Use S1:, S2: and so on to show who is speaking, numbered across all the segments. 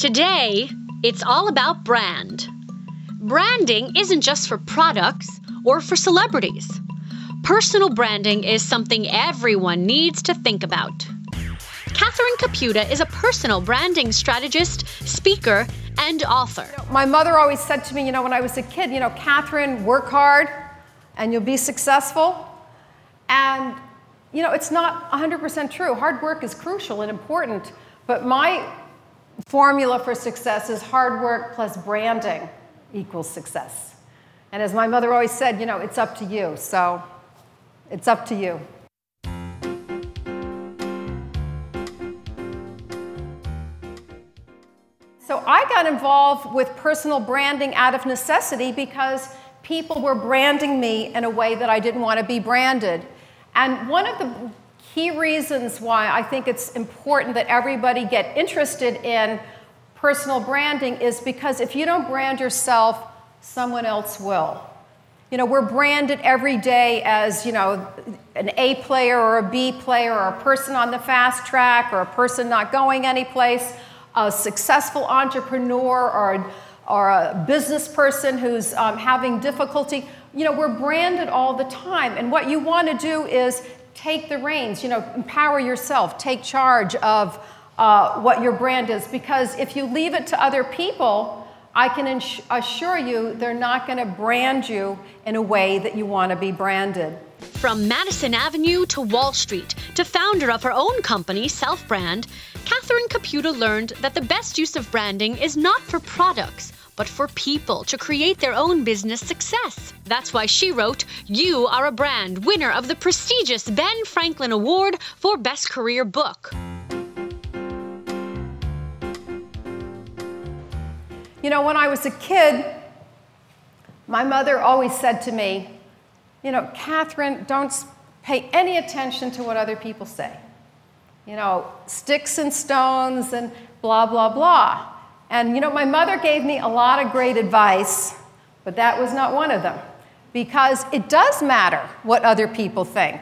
S1: Today, it's all about brand. Branding isn't just for products or for celebrities. Personal branding is something everyone needs to think about. Catherine Kaputa is a personal branding strategist, speaker, and author.
S2: My mother always said to me, when I was a kid, Catherine, work hard and you'll be successful. And, it's not 100% true. Hard work is crucial and important, but my formula for success is hard work plus branding equals success. And as my mother always said, it's up to you. So it's up to you. So I got involved with personal branding out of necessity because people were branding me in a way that I didn't want to be branded. And one of the key reasons why I think it's important that everybody get interested in personal branding is because if you don't brand yourself, someone else will. We're branded every day as, an A player or a B player or a person on the fast track or a person not going anyplace, a successful entrepreneur or a business person who's having difficulty. We're branded all the time. And what you want to do is take the reins, empower yourself, take charge of what your brand is. Because if you leave it to other people, I can assure you they're not going to brand you in a way that you want to be branded.
S1: From Madison Avenue to Wall Street, to founder of her own company, Self-Brand, Catherine Kaputa learned that the best use of branding is not for products, but for people to create their own business success. That's why she wrote, "You Are a Brand," winner of the prestigious Ben Franklin Award for Best Career Book.
S2: When I was a kid, my mother always said to me, Catherine, don't pay any attention to what other people say. Sticks and stones and blah, blah, blah. And, my mother gave me a lot of great advice, but that was not one of them. Because it does matter what other people think.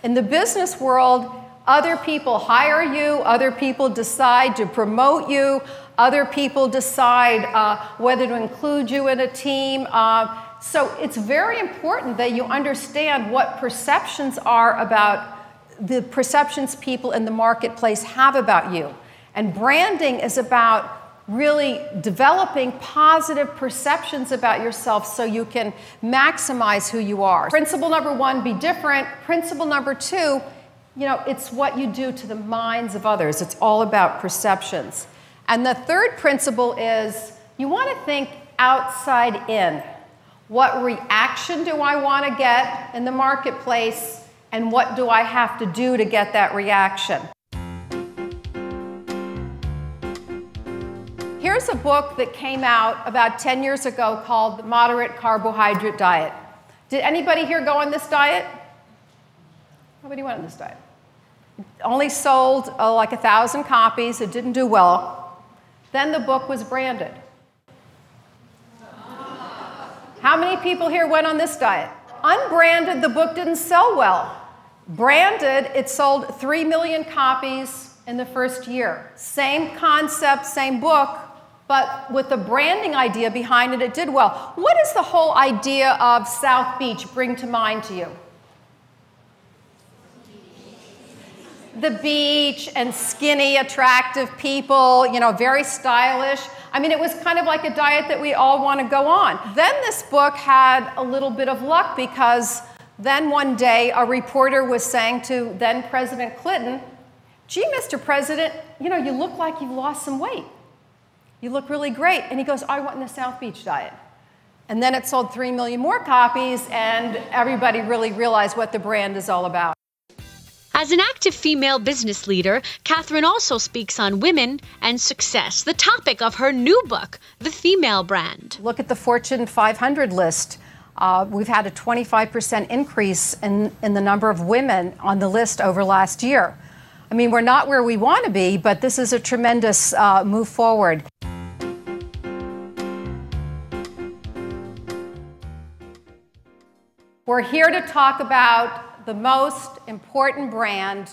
S2: In the business world, other people hire you, other people decide to promote you, other people decide whether to include you in a team. So it's very important that you understand what perceptions are about the perceptions people in the marketplace have about you. And branding is about really developing positive perceptions about yourself so you can maximize who you are. Principle number one, be different. Principle number two, it's what you do to the minds of others. It's all about perceptions. And the third principle is you want to think outside in. What reaction do I want to get in the marketplace, and what do I have to do to get that reaction? Here's a book that came out about 10 years ago called The Moderate Carbohydrate Diet. Did anybody here go on this diet? Nobody went on this diet. It only sold like 1,000 copies. It didn't do well. Then the book was branded. How many people here went on this diet? Unbranded, the book didn't sell well. Branded, it sold 3 million copies in the first year. Same concept, same book, but with the branding idea behind it, it did well. What does the whole idea of South Beach bring to mind to you? The beach and skinny, attractive people, very stylish. I mean, it was kind of like a diet that we all want to go on. Then this book had a little bit of luck because then one day a reporter was saying to then President Clinton, "Gee, Mr. President, you look like you've lost some weight. You look really great." And he goes, "I went in the South Beach diet." And then it sold 3 million more copies, and everybody really realized what the brand is all about.
S1: As an active female business leader, Catherine also speaks on women and success, the topic of her new book, The Female Brand.
S2: Look at the Fortune 500 list. We've had a 25% increase in the number of women on the list over last year. I mean, we're not where we want to be, but this is a tremendous move forward. We're here to talk about the most important brand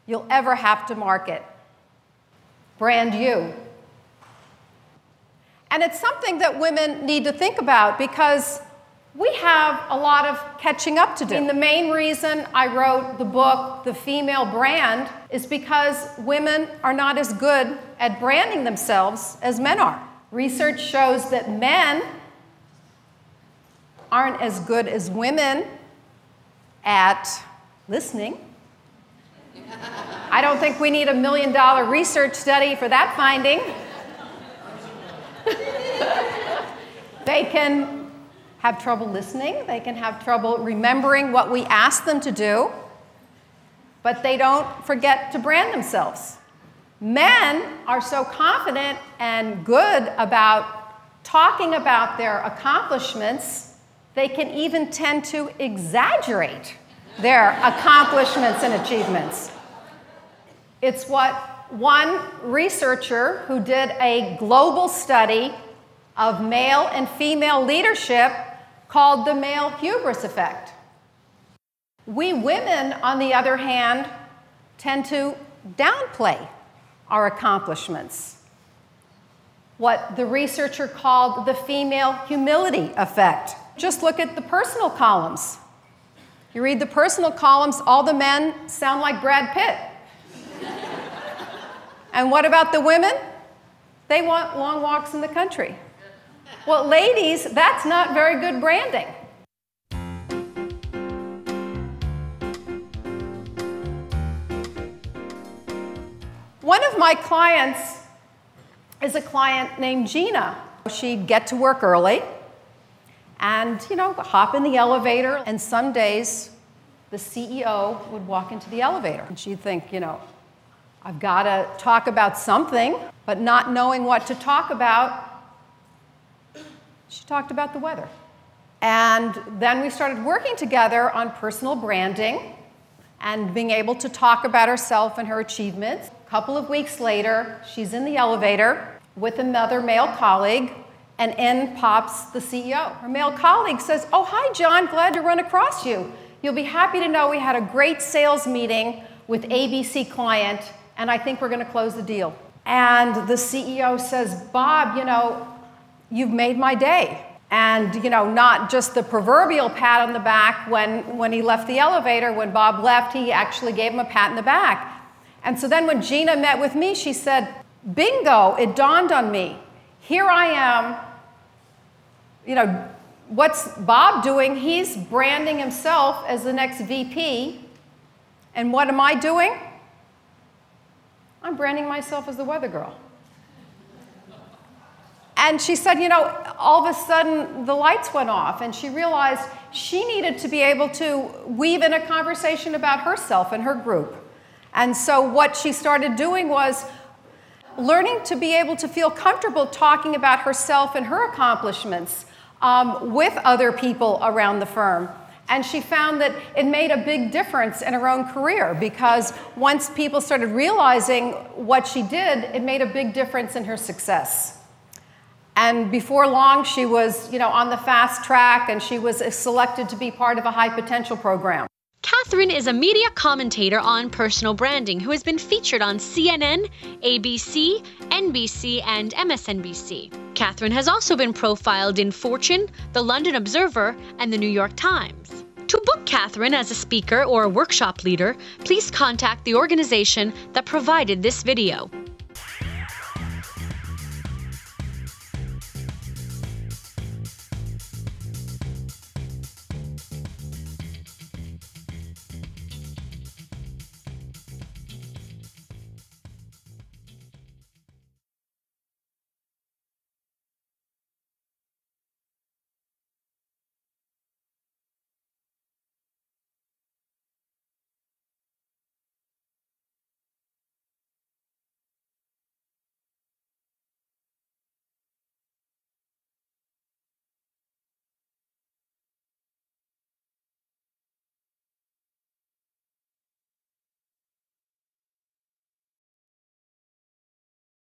S2: you'll ever have to market. Brand you. And it's something that women need to think about because we have a lot of catching up to do. And the main reason I wrote the book, The Female Brand, is because women are not as good at branding themselves as men are. Research shows that men aren't as good as women at listening. I don't think we need $1 million research study for that finding. They can have trouble listening. They can have trouble remembering what we ask them to do, but they don't forget to brand themselves. Men are so confident and good about talking about their accomplishments, they can even tend to exaggerate their accomplishments and achievements. It's what one researcher who did a global study of male and female leadership called the male hubris effect. We women, on the other hand, tend to downplay our accomplishments. What the researcher called the female humility effect. Just look at the personal columns. You read the personal columns, all the men sound like Brad Pitt. And what about the women? They want long walks in the country. Well, ladies, that's not very good branding. One of my clients is a client named Gina. She'd get to work early and, hop in the elevator, and some days the CEO would walk into the elevator and she'd think, I've got to talk about something, but not knowing what to talk about, she talked about the weather. And then we started working together on personal branding and being able to talk about herself and her achievements. A couple of weeks later, she's in the elevator with another male colleague, and in pops the CEO. Her male colleague says, "Oh, hi, John, glad to run across you. You'll be happy to know we had a great sales meeting with ABC client, and I think we're going to close the deal." And the CEO says, "Bob, you've made my day." And, not just the proverbial pat on the back when he left the elevator. When Bob left, he actually gave him a pat in the back. And so then when Gina met with me, she said, "Bingo, it dawned on me. Here I am, what's Bob doing? He's branding himself as the next VP. And what am I doing? I'm branding myself as the weather girl." And she said, all of a sudden the lights went off, and she realized she needed to be able to weave in a conversation about herself and her group. And so what she started doing was learning to be able to feel comfortable talking about herself and her accomplishments with other people around the firm. And she found that it made a big difference in her own career, because once people started realizing what she did, it made a big difference in her success. And before long, she was, on the fast track, and she was selected to be part of a high potential program.
S1: Catherine is a media commentator on personal branding who has been featured on CNN, ABC, NBC, and MSNBC. Catherine has also been profiled in Fortune, The London Observer, and The New York Times. To book Catherine as a speaker or a workshop leader, please contact the organization that provided this video.